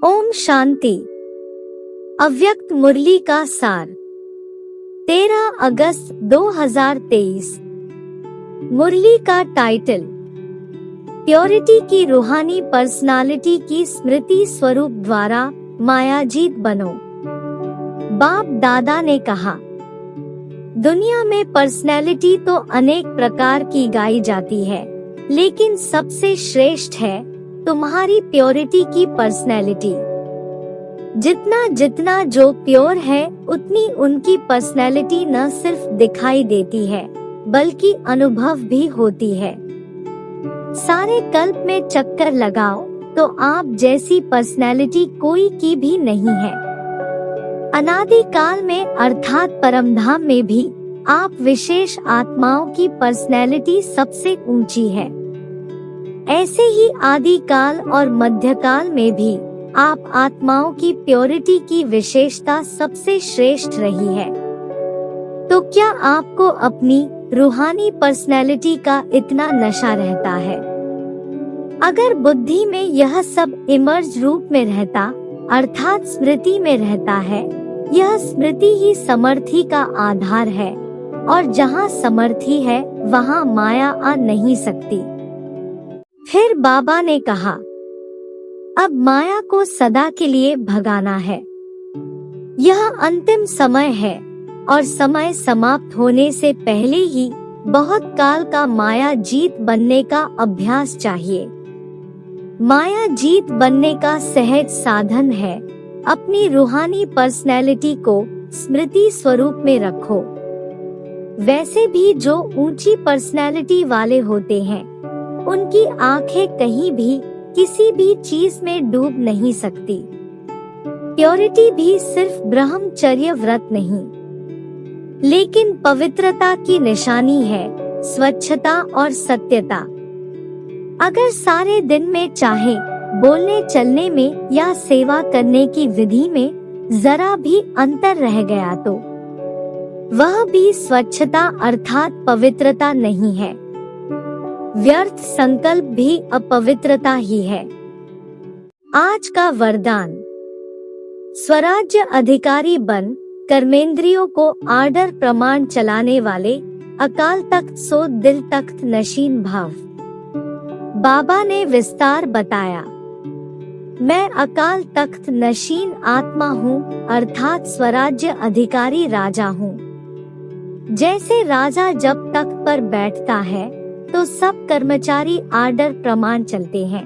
ओम शांति। अव्यक्त मुरली का सार 13 अगस्त 2023। मुरली का टाइटल प्योरिटी की रूहानी पर्सनालिटी की स्मृति स्वरूप द्वारा मायाजीत बनो। बाप दादा ने कहा, दुनिया में पर्सनैलिटी तो अनेक प्रकार की गाई जाती है, लेकिन सबसे श्रेष्ठ है तुम्हारी प्योरिटी की पर्सनैलिटी। जितना जितना जो प्योर है, उतनी उनकी पर्सनैलिटी न सिर्फ दिखाई देती है, बल्कि अनुभव भी होती है। सारे कल्प में चक्कर लगाओ तो आप जैसी पर्सनैलिटी कोई की भी नहीं है। अनादि काल में अर्थात परमधाम में भी आप विशेष आत्माओं की पर्सनैलिटी सबसे ऊंची है। ऐसे ही आदि काल और मध्यकाल में भी आप आत्माओं की प्योरिटी की विशेषता सबसे श्रेष्ठ रही है। तो क्या आपको अपनी रूहानी पर्सनैलिटी का इतना नशा रहता है? अगर बुद्धि में यह सब इमर्ज रूप में रहता, अर्थात स्मृति में रहता है, यह स्मृति ही समर्थी का आधार है, और जहाँ समर्थी है वहाँ माया आ नहीं सकती। फिर बाबा ने कहा, अब माया को सदा के लिए भगाना है। यह अंतिम समय है और समय समाप्त होने से पहले ही बहुत काल का माया जीत बनने का अभ्यास चाहिए। माया जीत बनने का सहज साधन है अपनी रूहानी पर्सनैलिटी को स्मृति स्वरूप में रखो। वैसे भी जो ऊंची पर्सनैलिटी वाले होते हैं, उनकी आंखें कहीं भी किसी भी चीज में डूब नहीं सकती। प्योरिटी भी सिर्फ ब्रह्मचर्य व्रत नहीं, लेकिन पवित्रता की निशानी है, स्वच्छता और सत्यता। अगर सारे दिन में चाहे बोलने चलने में या सेवा करने की विधि में जरा भी अंतर रह गया तो वह भी स्वच्छता अर्थात पवित्रता नहीं है। व्यर्थ संकल्प भी अपवित्रता ही है। आज का वरदान, स्वराज्य अधिकारी बन कर्मेंद्रियों को आर्डर प्रमाण चलाने वाले अकाल तख्त सो दिल तख्त नशीन भाव। बाबा ने विस्तार बताया, मैं अकाल तख्त नशीन आत्मा हूँ, अर्थात स्वराज्य अधिकारी राजा हूँ। जैसे राजा जब तख्त पर बैठता है तो सब कर्मचारी आर्डर प्रमाण चलते हैं।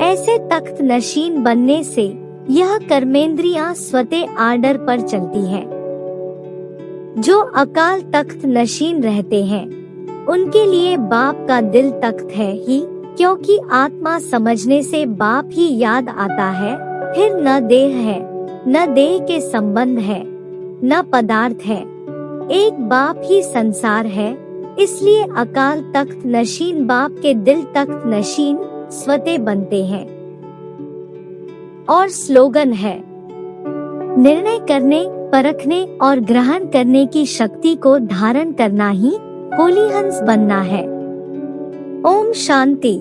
ऐसे तख्त नशीन बनने से यह कर्मेंद्रियां स्वतः आर्डर पर चलती हैं। जो अकाल तख्त नशीन रहते हैं, उनके लिए बाप का दिल तख्त है ही, क्योंकि आत्मा समझने से बाप ही याद आता है। फिर न देह है, न देह के संबंध है, न पदार्थ है, एक बाप ही संसार है। इसलिए अकाल तख्त नशीन बाप के दिल तख्त नशीन स्वतः बनते हैं। और स्लोगन है, निर्णय करने, परखने और ग्रहण करने की शक्ति को धारण करना ही होली हंस बनना है। ओम शांति।